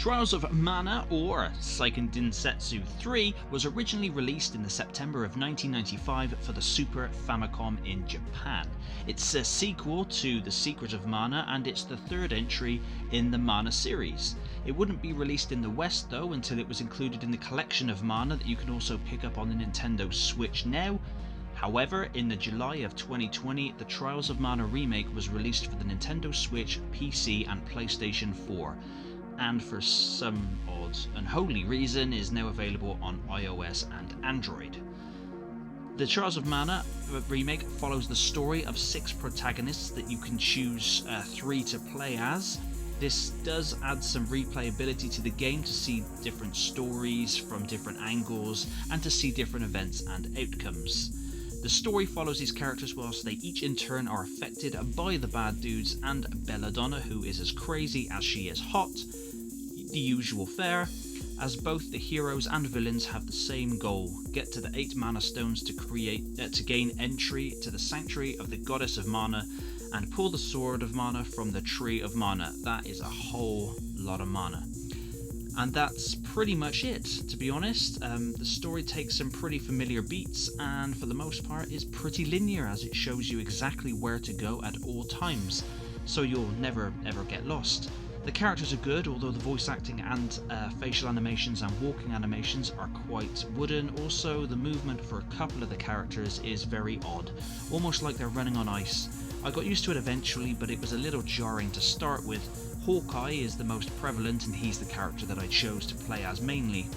Trials of Mana, or Seiken Densetsu 3, was originally released in the September of 1995 for the Super Famicom in Japan. It's a sequel to The Secret of Mana, and it's the third entry in the Mana series. It wouldn't be released in the West though until it was included in the collection of Mana that you can also pick up on the Nintendo Switch now. However, in the July of 2020, the Trials of Mana remake was released for the Nintendo Switch, PC and PlayStation 4. And for some odd, unholy reason is now available on iOS and Android. The Trials of Mana remake follows the story of 6 protagonists that you can choose 3 to play as. This does add some replayability to the game to see different stories from different angles and to see different events and outcomes. The story follows these characters whilst they each in turn are affected by the bad dudes and Belladonna, who is as crazy as she is hot. The usual fare, as both the heroes and villains have the same goal: get to the 8 mana stones to gain entry to the sanctuary of the goddess of mana and pull the sword of mana from the tree of mana. That is a whole lot of mana. And that's pretty much it, to be honest. The story takes some pretty familiar beats and for the most part is pretty linear, as it shows you exactly where to go at all times, so you'll never ever get lost. The characters are good, although the voice acting and facial animations and walking animations are quite wooden. Also, the movement for a couple of the characters is very odd, almost like they're running on ice. I got used to it eventually, but it was a little jarring to start with. Hawkeye is the most prevalent and he's the character that I chose to play as mainly.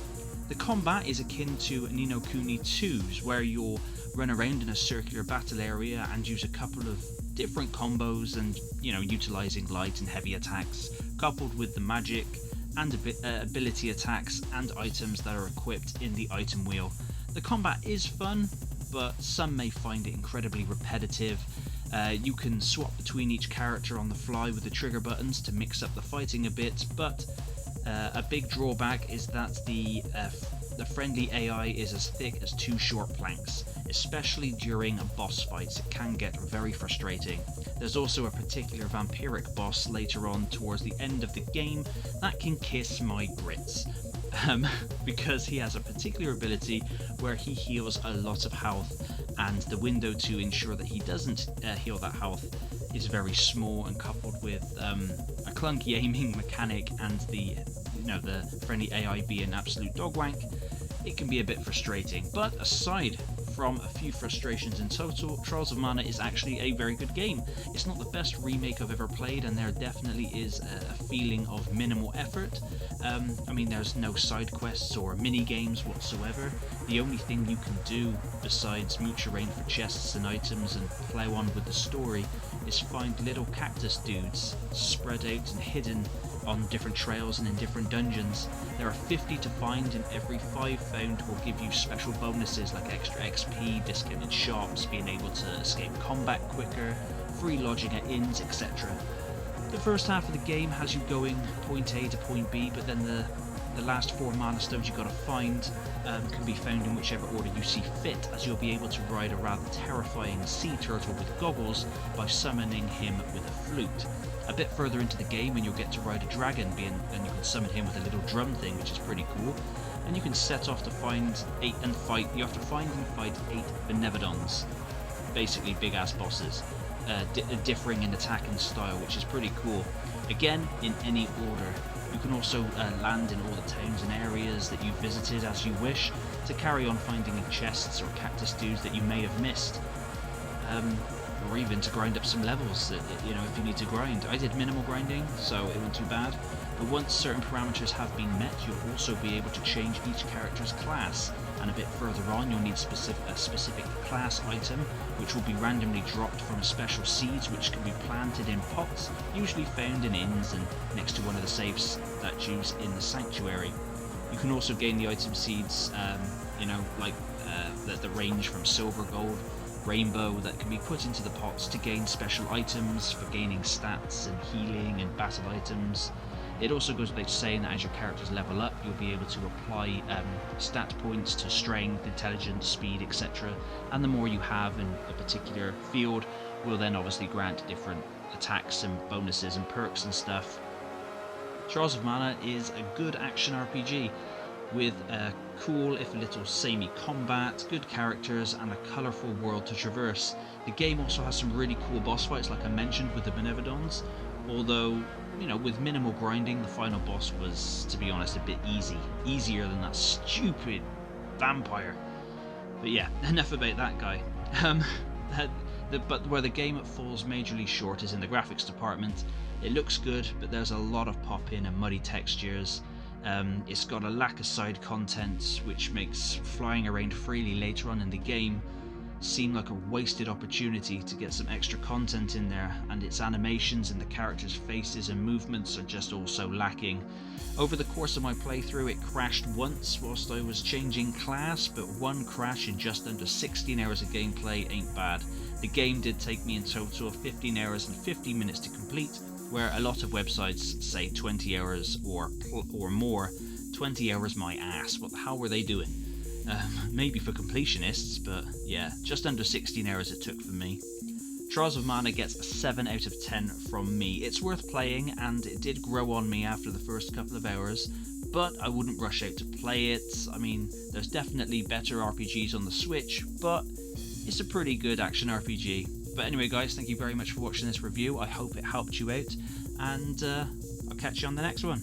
The combat is akin to Ni no Kuni 2's, where you'll run around in a circular battle area and use a couple of different combos and, utilising light and heavy attacks, coupled with the magic and ability attacks and items that are equipped in the item wheel. The combat is fun, but some may find it incredibly repetitive. You can swap between each character on the fly with the trigger buttons to mix up the fighting a bit, but a big drawback is that the friendly AI is as thick as 2 short planks, especially during boss fights. It can get very frustrating. There's also a particular vampiric boss later on towards the end of the game that can kiss my grits. Because he has a particular ability where he heals a lot of health, and the window to ensure that he doesn't heal that health is very small, and coupled with a clunky aiming mechanic and the friendly AI being an absolute dogwank, it can be a bit frustrating. But aside from a few frustrations in total, Trials of Mana is actually a very good game. It's not the best remake I've ever played, and there definitely is a feeling of minimal effort. There's no side quests or mini games whatsoever. The only thing you can do besides mooch around for chests and items and plow on with the story is find little cactus dudes spread out and hidden on different trails and in different dungeons. There are 50 to find, and every 5 found will give you special bonuses like extra XP, discounted shops, being able to escape combat quicker, free lodging at inns, etc. The first half of the game has you going point A to point B, but then the last 4 mana stones you gotta find can be found in whichever order you see fit, as you'll be able to ride a rather terrifying sea turtle with goggles by summoning him with a flute. A bit further into the game and you'll get to ride a dragon, and you can summon him with a little drum thing, which is pretty cool. And you can set off to find you have to find and fight 8 Benevodons, basically big ass bosses, differing in attack and style, which is pretty cool. Again, in any order. You can also land in all the towns and areas that you've visited as you wish, to carry on finding chests or cactus dudes that you may have missed. Or even to grind up some levels, if you need to grind. I did minimal grinding, so it wasn't too bad. But once certain parameters have been met, you'll also be able to change each character's class. And a bit further on, you'll need a specific class item, which will be randomly dropped from special seeds, which can be planted in pots, usually found in inns and next to one of the safe statues in the sanctuary. You can also gain the item seeds, the range from silver, gold, rainbow, that can be put into the pots to gain special items for gaining stats and healing and battle items. It also goes without saying that as your characters level up, you'll be able to apply stat points to strength, intelligence, speed, etc. And the more you have in a particular field will then obviously grant different attacks and bonuses and perks and stuff. Trials of Mana is a good action RPG with a cool, if a little samey combat, good characters, and a colourful world to traverse. The game also has some really cool boss fights, like I mentioned, with the Benevodons, although, you know, with minimal grinding, the final boss was, to be honest, a bit easier than that stupid vampire. But yeah, enough about that guy. But where the game falls majorly short is in the graphics department. It looks good, but there's a lot of pop-in and muddy textures. It's got a lack of side content, which makes flying around freely later on in the game seem like a wasted opportunity to get some extra content in there, and its animations and the characters' faces and movements are just also lacking. Over the course of my playthrough, it crashed once whilst I was changing class, but one crash in just under 16 hours of gameplay ain't bad. The game did take me in total 15 hours and 50 minutes to complete, where a lot of websites say 20 hours or more. 20 hours my ass, what the hell were they doing? Maybe for completionists, but yeah, just under 16 hours it took for me. Trials of Mana gets a 7 out of 10 from me. It's worth playing, and it did grow on me after the first couple of hours, but I wouldn't rush out to play it. I mean, there's definitely better RPGs on the Switch, but it's a pretty good action RPG. But anyway guys, thank you very much for watching this review. I hope it helped you out, and I'll catch you on the next one.